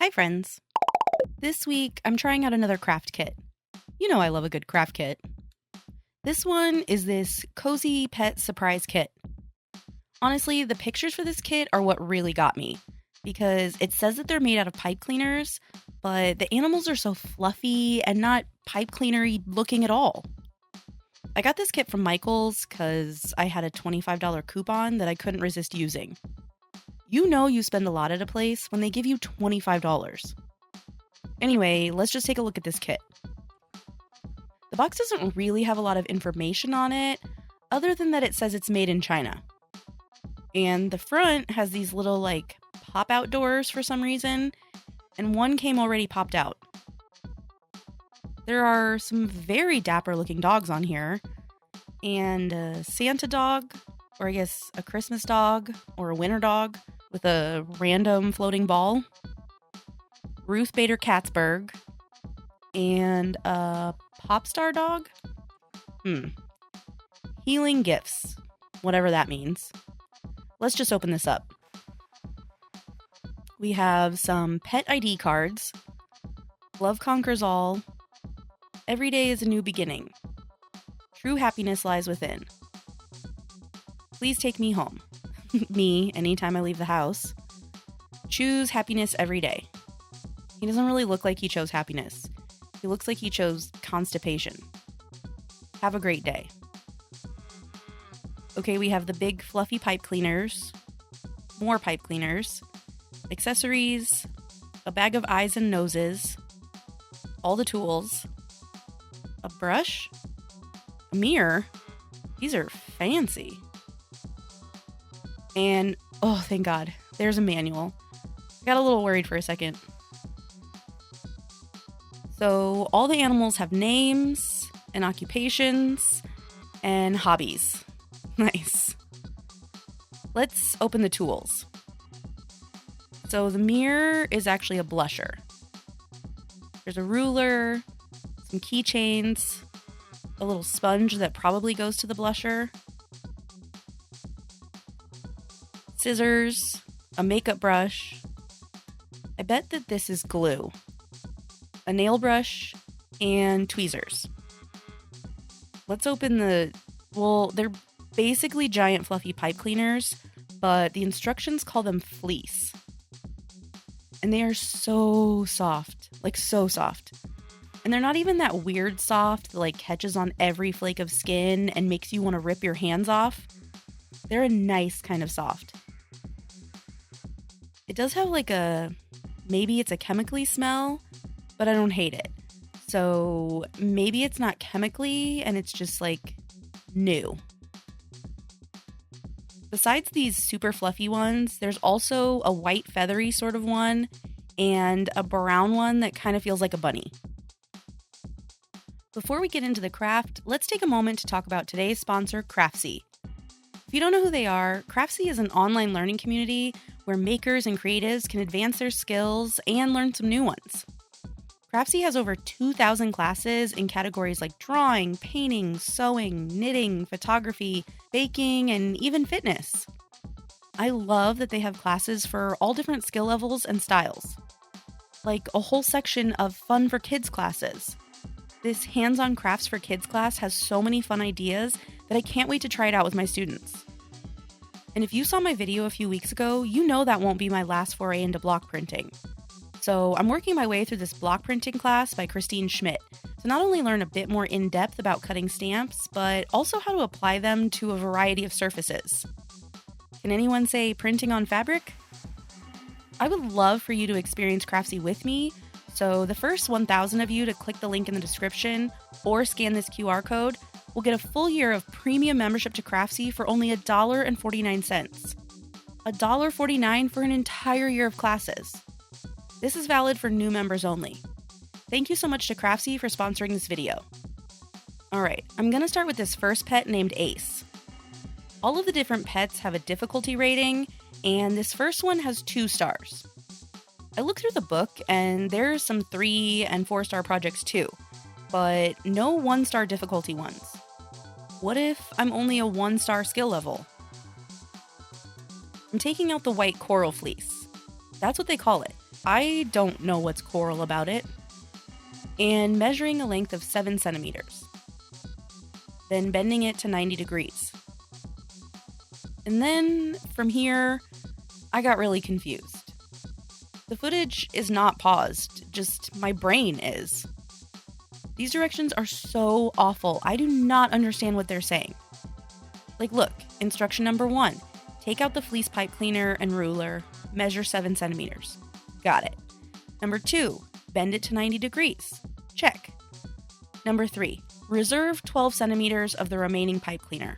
Hi friends. This week I'm trying out another craft kit. You know I love a good craft kit. This one is this cozy pet surprise kit. Honestly, the pictures for this kit are what really got me because it says that they're made out of pipe cleaners, but the animals are so fluffy and not pipe cleanery looking at all. I got this kit from Michael's because I had a $25 coupon that I couldn't resist using. You know you spend a lot at a place when they give you $25. Anyway, let's just take a look at this kit. The box doesn't really have a lot of information on it, other than that it says it's made in China. And the front has these little, pop-out doors for some reason, and one came already popped out. There are some very dapper-looking dogs on here, and a Santa dog, or I guess a Christmas dog, or a winter dog, with a random floating ball. Ruth Bader Katzberg, and a pop star dog? Healing gifts, whatever that means. Let's just open this up. We have some pet ID cards. Love conquers all. Every day is a new beginning. True happiness lies within. Please take me home. Me, anytime I leave the house. Choose happiness every day. He doesn't really look like he chose happiness. He looks like he chose constipation. Have a great day. Okay, we have the big fluffy pipe cleaners, more pipe cleaners, accessories, a bag of eyes and noses, all the tools, a brush, a mirror. These are fancy. And, oh, thank God, there's a manual. I got a little worried for a second. So all the animals have names and occupations and hobbies. Nice. Let's open the tools. So the mirror is actually a blusher. There's a ruler, some keychains, a little sponge that probably goes to the blusher, scissors, a makeup brush. I bet that this is glue. A nail brush, and tweezers. Let's open they're basically giant fluffy pipe cleaners, but the instructions call them fleece. And they are so soft, so soft. And they're not even that weird soft that catches on every flake of skin and makes you want to rip your hands off. They're a nice kind of soft. It does have maybe it's a chemically smell, but I don't hate it. So maybe it's not chemically and it's just new. Besides these super fluffy ones, there's also a white feathery sort of one and a brown one that kind of feels like a bunny. Before we get into the craft, let's take a moment to talk about today's sponsor, Craftsy. If you don't know who they are, Craftsy is an online learning community where makers and creatives can advance their skills and learn some new ones. Craftsy has over 2,000 classes in categories like drawing, painting, sewing, knitting, photography, baking, and even fitness. I love that they have classes for all different skill levels and styles. Like a whole section of fun for kids classes. This hands-on crafts for kids class has so many fun ideas that I can't wait to try it out with my students. And if you saw my video a few weeks ago, you know that won't be my last foray into block printing. So I'm working my way through this block printing class by Christine Schmidt to not only learn a bit more in-depth about cutting stamps, but also how to apply them to a variety of surfaces. Can anyone say printing on fabric? I would love for you to experience Craftsy with me, so the first 1,000 of you to click the link in the description or scan this QR code will get a full year of premium membership to Craftsy for only $1.49. $1.49 for an entire year of classes. This is valid for new members only. Thank you so much to Craftsy for sponsoring this video. Alright, I'm gonna start with this first pet named Ace. All of the different pets have a difficulty rating, and this first one has 2 stars. I looked through the book, and there's some 3 and 4-star projects too, but no 1-star difficulty ones. What if I'm only a 1-star skill level? I'm taking out the white coral fleece. That's what they call it. I don't know what's coral about it. And measuring a length of 7 centimeters. Then bending it to 90 degrees. And then from here, I got really confused. The footage is not paused, just my brain is. These directions are so awful. I do not understand what they're saying. Like, look, instruction number 1, take out the fleece pipe cleaner and ruler, measure 7 centimeters. Got it. Number 2, bend it to 90 degrees. Check. Number 3, reserve 12 centimeters of the remaining pipe cleaner.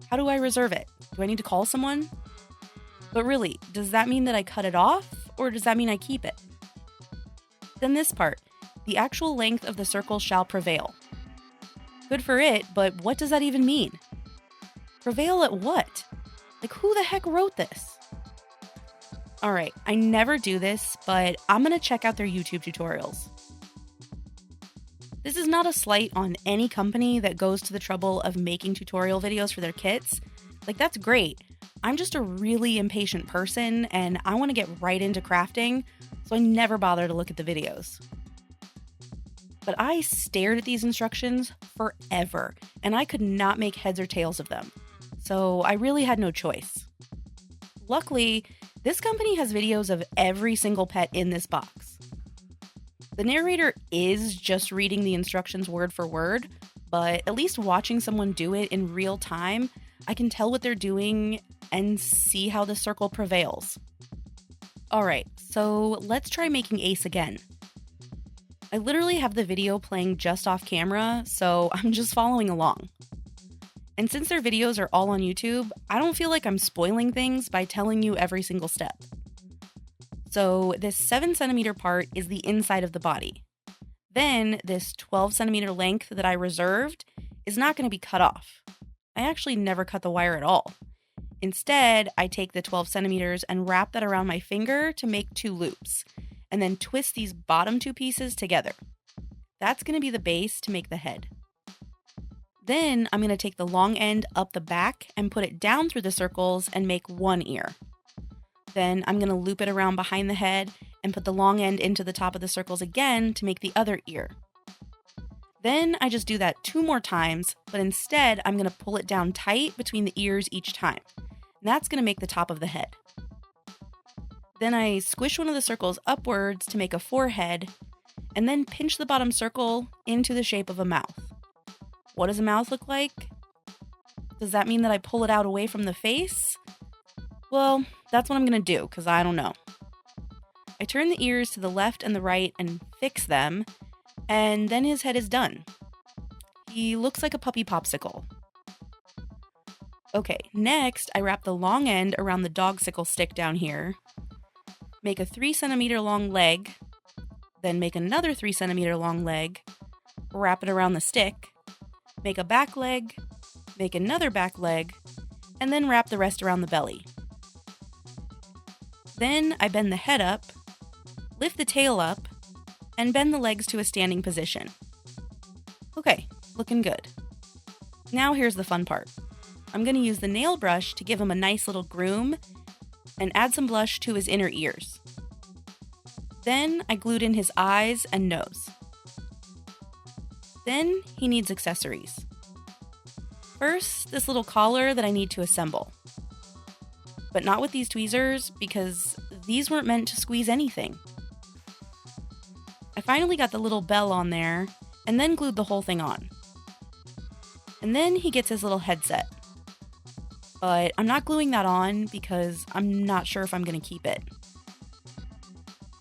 How do I reserve it? Do I need to call someone? But really, does that mean that I cut it off, or does that mean I keep it? Then this part, the actual length of the circle shall prevail. Good for it, but what does that even mean? Prevail at what? Like, who the heck wrote this? Alright, I never do this, but I'm gonna check out their YouTube tutorials. This is not a slight on any company that goes to the trouble of making tutorial videos for their kits. Like, that's great. I'm just a really impatient person, and I want to get right into crafting, so I never bother to look at the videos. But I stared at these instructions forever, and I could not make heads or tails of them. So I really had no choice. Luckily, this company has videos of every single pet in this box. The narrator is just reading the instructions word for word, but at least watching someone do it in real time, I can tell what they're doing and see how the circle prevails. Alright, so let's try making Ace again. I literally have the video playing just off camera, so I'm just following along. And since their videos are all on YouTube, I don't feel like I'm spoiling things by telling you every single step. So this 7 centimeter part is the inside of the body. Then this 12 centimeter length that I reserved is not going to be cut off. I actually never cut the wire at all. Instead, I take the 12 centimeters and wrap that around my finger to make 2 loops, and then twist these bottom 2 pieces together. That's going to be the base to make the head. Then I'm going to take the long end up the back and put it down through the circles and make 1 ear. Then I'm going to loop it around behind the head and put the long end into the top of the circles again to make the other ear. Then I just do that 2 more times, but instead I'm going to pull it down tight between the ears each time. And that's going to make the top of the head. Then I squish one of the circles upwards to make a forehead, and then pinch the bottom circle into the shape of a mouth. What does a mouth look like? Does that mean that I pull it out away from the face? Well, that's what I'm going to do, because I don't know. I turn the ears to the left and the right and fix them, and then his head is done. He looks like a puppy popsicle. Okay, next I wrap the long end around the dogsicle stick down here, make a 3 centimeter long leg, then make another 3 centimeter long leg, wrap it around the stick, make a back leg, make another back leg, and then wrap the rest around the belly. Then I bend the head up, lift the tail up, and bend the legs to a standing position. Okay, looking good. Now here's the fun part. I'm going to use the nail brush to give him a nice little groom and add some blush to his inner ears. Then I glued in his eyes and nose. Then he needs accessories. First, this little collar that I need to assemble. But not with these tweezers, because these weren't meant to squeeze anything. I finally got the little bell on there, and then glued the whole thing on. And then he gets his little headset. But I'm not gluing that on because I'm not sure if I'm going to keep it.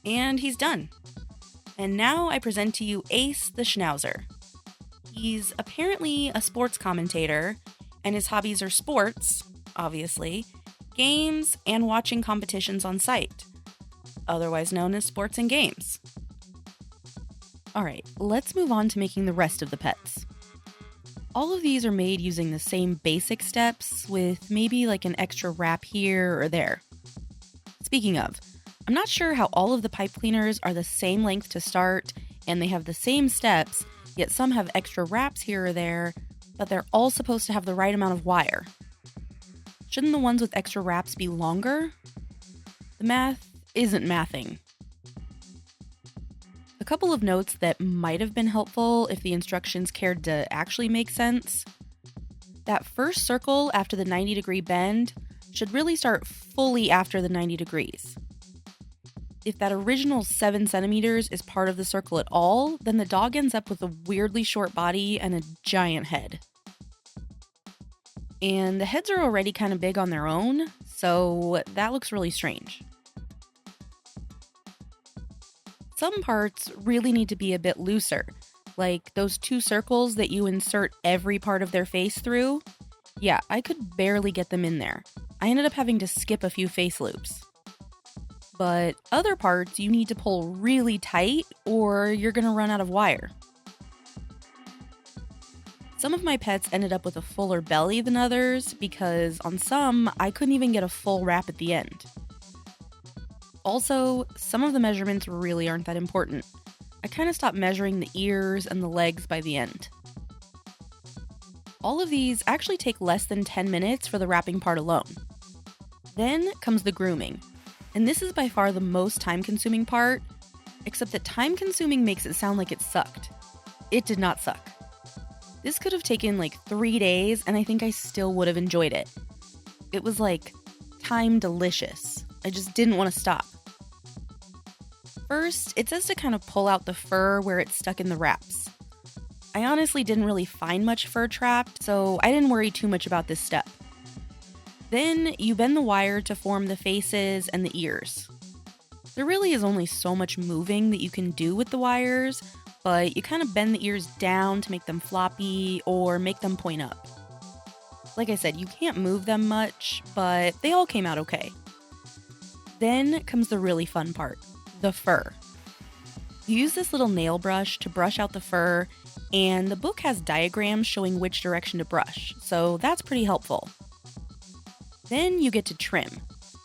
And he's done. And now I present to you Ace the Schnauzer. He's apparently a sports commentator, and his hobbies are sports, obviously, games, and watching competitions on site, otherwise known as sports and games. Alright, let's move on to making the rest of the pets. All of these are made using the same basic steps, with maybe like an extra wrap here or there. Speaking of, I'm not sure how all of the pipe cleaners are the same length to start, and they have the same steps, yet some have extra wraps here or there, but they're all supposed to have the right amount of wire. Shouldn't the ones with extra wraps be longer? The math isn't mathing. couple of notes that might have been helpful if the instructions cared to actually make sense. That first circle after the 90-degree bend should really start fully after the 90 degrees. If that original 7 centimeters is part of the circle at all, then the dog ends up with a weirdly short body and a giant head. And the heads are already kind of big on their own, so that looks really strange. Some parts really need to be a bit looser, like those 2 circles that you insert every part of their face through. Yeah, I could barely get them in there. I ended up having to skip a few face loops. But other parts you need to pull really tight or you're gonna run out of wire. Some of my pets ended up with a fuller belly than others because on some, I couldn't even get a full wrap at the end. Also, some of the measurements really aren't that important. I kind of stopped measuring the ears and the legs by the end. All of these actually take less than 10 minutes for the wrapping part alone. Then comes the grooming, and this is by far the most time-consuming part, except that time-consuming makes it sound like it sucked. It did not suck. This could have taken like 3 days, and I think I still would have enjoyed it. It was like time delicious. I just didn't want to stop. First, it says to kind of pull out the fur where it's stuck in the wraps. I honestly didn't really find much fur trapped, so I didn't worry too much about this step. Then you bend the wire to form the faces and the ears. There really is only so much moving that you can do with the wires, but you kind of bend the ears down to make them floppy or make them point up. Like I said, you can't move them much, but they all came out okay. Then comes the really fun part, the fur. You use this little nail brush to brush out the fur, and the book has diagrams showing which direction to brush, so that's pretty helpful. Then you get to trim,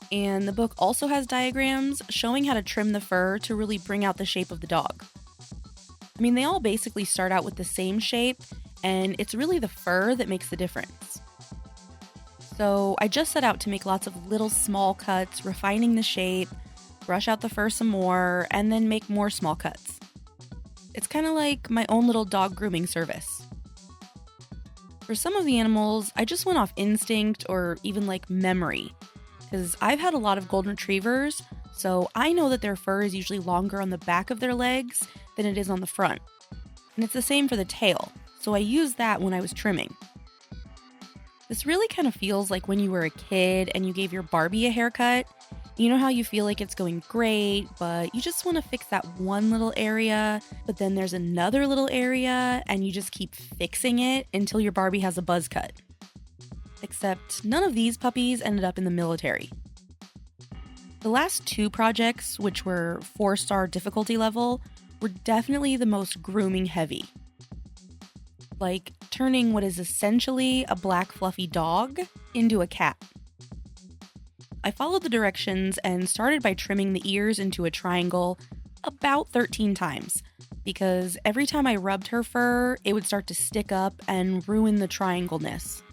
and the book also has diagrams showing how to trim the fur to really bring out the shape of the dog. I mean, they all basically start out with the same shape, and it's really the fur that makes the difference. So I just set out to make lots of little small cuts, refining the shape, brush out the fur some more, and then make more small cuts. It's kind of like my own little dog grooming service. For some of the animals, I just went off instinct or even like memory, because I've had a lot of golden retrievers, so I know that their fur is usually longer on the back of their legs than it is on the front. And it's the same for the tail, so I used that when I was trimming. This really kind of feels like when you were a kid and you gave your Barbie a haircut. You know how you feel like it's going great, but you just want to fix that one little area, but then there's another little area, and you just keep fixing it until your Barbie has a buzz cut. Except none of these puppies ended up in the military. The last 2 projects, which were 4-star difficulty level, were definitely the most grooming heavy. Like turning what is essentially a black fluffy dog into a cat. I followed the directions and started by trimming the ears into a triangle about 13 times, because every time I rubbed her fur, it would start to stick up and ruin the triangle-ness.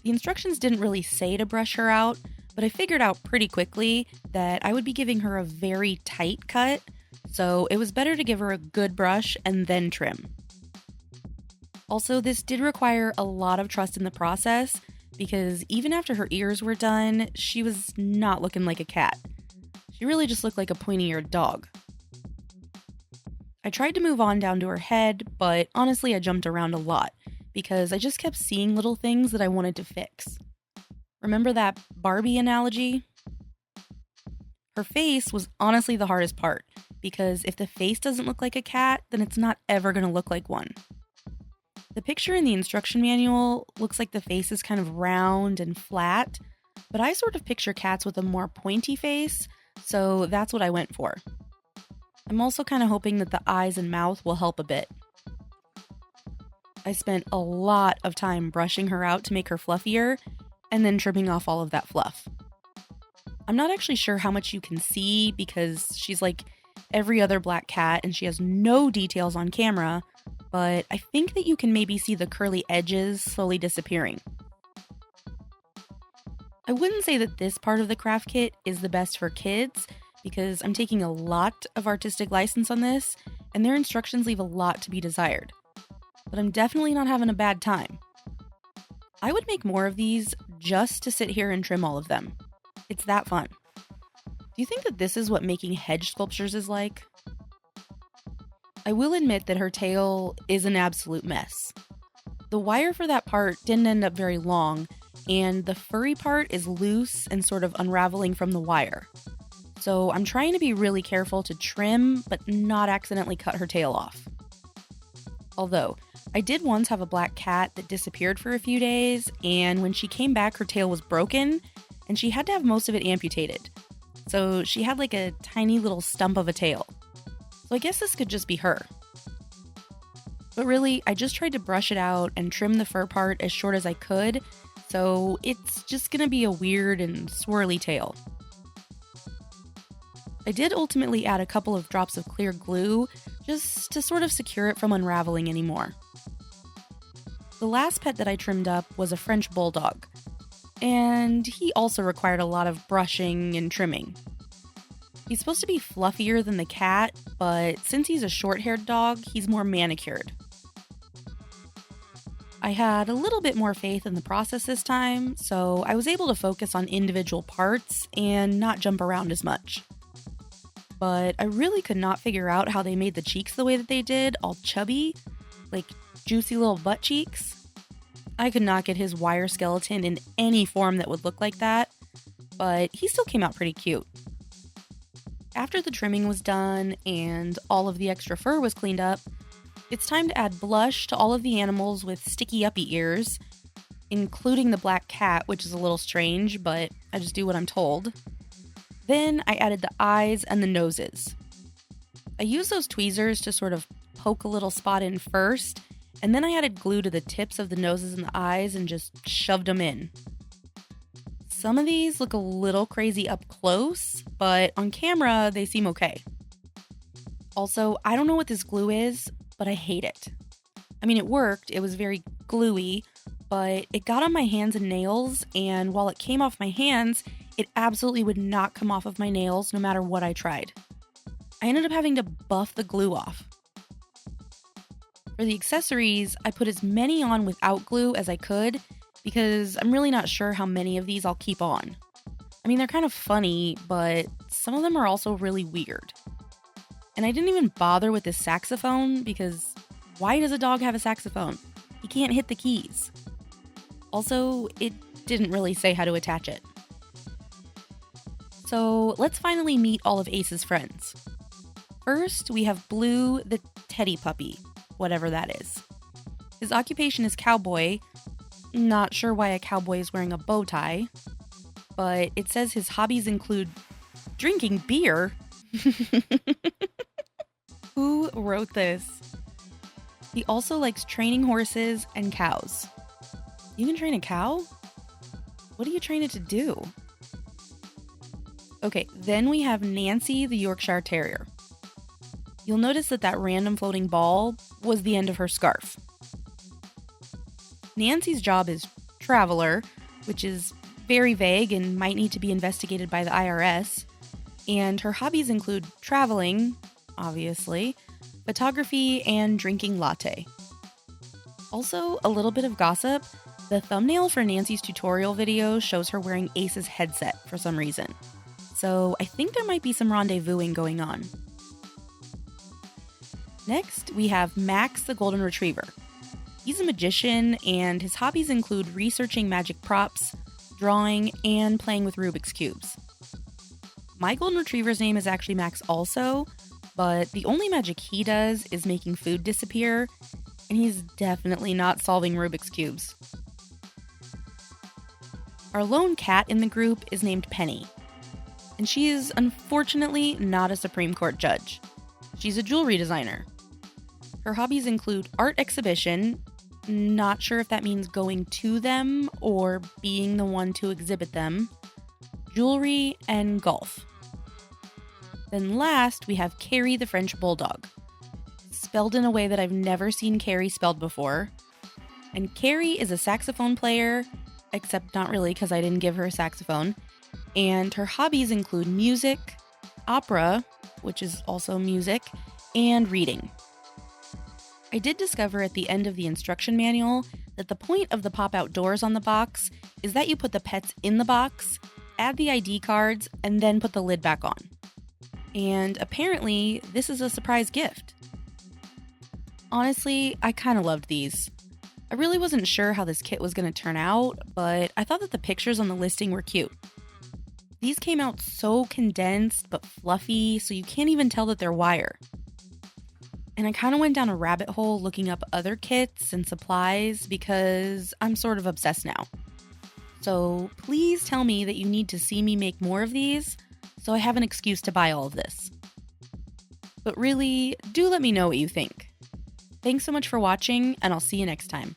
The instructions didn't really say to brush her out, but I figured out pretty quickly that I would be giving her a very tight cut, so it was better to give her a good brush and then trim. Also, this did require a lot of trust in the process, because even after her ears were done, she was not looking like a cat. She really just looked like a pointy-eared dog. I tried to move on down to her head, but honestly I jumped around a lot, because I just kept seeing little things that I wanted to fix. Remember that Barbie analogy? Her face was honestly the hardest part, because if the face doesn't look like a cat, then it's not ever going to look like one. The picture in the instruction manual looks like the face is kind of round and flat, but I sort of picture cats with a more pointy face, so that's what I went for. I'm also kind of hoping that the eyes and mouth will help a bit. I spent a lot of time brushing her out to make her fluffier, and then trimming off all of that fluff. I'm not actually sure how much you can see because she's like every other black cat and she has no details on camera, but I think that you can maybe see the curly edges slowly disappearing. I wouldn't say that this part of the craft kit is the best for kids because I'm taking a lot of artistic license on this, and their instructions leave a lot to be desired. But I'm definitely not having a bad time. I would make more of these just to sit here and trim all of them. It's that fun. Do you think that this is what making hedge sculptures is like? I will admit that her tail is an absolute mess. The wire for that part didn't end up very long, and the furry part is loose and sort of unraveling from the wire. So I'm trying to be really careful to trim, but not accidentally cut her tail off. Although, I did once have a black cat that disappeared for a few days, and when she came back, her tail was broken, and she had to have most of it amputated. So she had like a tiny little stump of a tail. So I guess this could just be her. But really, I just tried to brush it out and trim the fur part as short as I could, so it's just gonna be a weird and swirly tail. I did ultimately add a couple of drops of clear glue just to sort of secure it from unraveling anymore. The last pet that I trimmed up was a French bulldog, and he also required a lot of brushing and trimming. He's supposed to be fluffier than the cat, but since he's a short-haired dog, he's more manicured. I had a little bit more faith in the process this time, so I was able to focus on individual parts and not jump around as much. But I really could not figure out how they made the cheeks the way that they did, all chubby, like juicy little butt cheeks. I could not get his wire skeleton in any form that would look like that, but he still came out pretty cute. After the trimming was done and all of the extra fur was cleaned up, it's time to add blush to all of the animals with sticky uppy ears, including the black cat, which is a little strange, but I just do what I'm told. Then I added the eyes and the noses. I used those tweezers to sort of poke a little spot in first, and then I added glue to the tips of the noses and the eyes and just shoved them in. Some of these look a little crazy up close, but on camera they seem okay. Also, I don't know what this glue is, but I hate it. I mean, it worked, it was very gluey, but it got on my hands and nails, and while it came off my hands, it absolutely would not come off of my nails no matter what I tried. I ended up having to buff the glue off. For the accessories, I put as many on without glue as I could because I'm really not sure how many of these I'll keep on. I mean, they're kind of funny, but some of them are also really weird. And I didn't even bother with this saxophone because why does a dog have a saxophone? He can't hit the keys. Also, it didn't really say how to attach it. So let's finally meet all of Ace's friends. First, we have Blue the teddy puppy, whatever that is. His occupation is cowboy. Not sure why a cowboy is wearing a bow tie, but it says his hobbies include drinking beer. Who wrote this? He also likes training horses and cows. You can train a cow? What do you train it to do? Okay, then we have Nancy the Yorkshire Terrier. You'll notice that random floating ball was the end of her scarf. Nancy's job is traveler, which is very vague and might need to be investigated by the IRS. And her hobbies include traveling, obviously, photography, and drinking latte. Also, a little bit of gossip. The thumbnail for Nancy's tutorial video shows her wearing Ace's headset for some reason. So I think there might be some rendezvousing going on. Next, we have Max the Golden Retriever. He's a magician, and his hobbies include researching magic props, drawing, and playing with Rubik's Cubes. My Golden Retriever's name is actually Max also, but the only magic he does is making food disappear, and he's definitely not solving Rubik's Cubes. Our lone cat in the group is named Penny, and she is unfortunately not a Supreme Court judge. She's a jewelry designer. Her hobbies include art exhibition, not sure if that means going to them or being the one to exhibit them, jewelry, and golf. Then last, we have Carrie the French Bulldog, spelled in a way that I've never seen Carrie spelled before. And Carrie is a saxophone player, except not really because I didn't give her a saxophone, and her hobbies include music, opera, which is also music, and reading. I did discover at the end of the instruction manual that the point of the pop-out doors on the box is that you put the pets in the box, add the ID cards, and then put the lid back on. And apparently, this is a surprise gift. Honestly, I kind of loved these. I really wasn't sure how this kit was going to turn out, but I thought that the pictures on the listing were cute. These came out so condensed but fluffy, so you can't even tell that they're wire. And I kind of went down a rabbit hole looking up other kits and supplies because I'm sort of obsessed now. So please tell me that you need to see me make more of these so I have an excuse to buy all of this. But really, do let me know what you think. Thanks so much for watching, and I'll see you next time.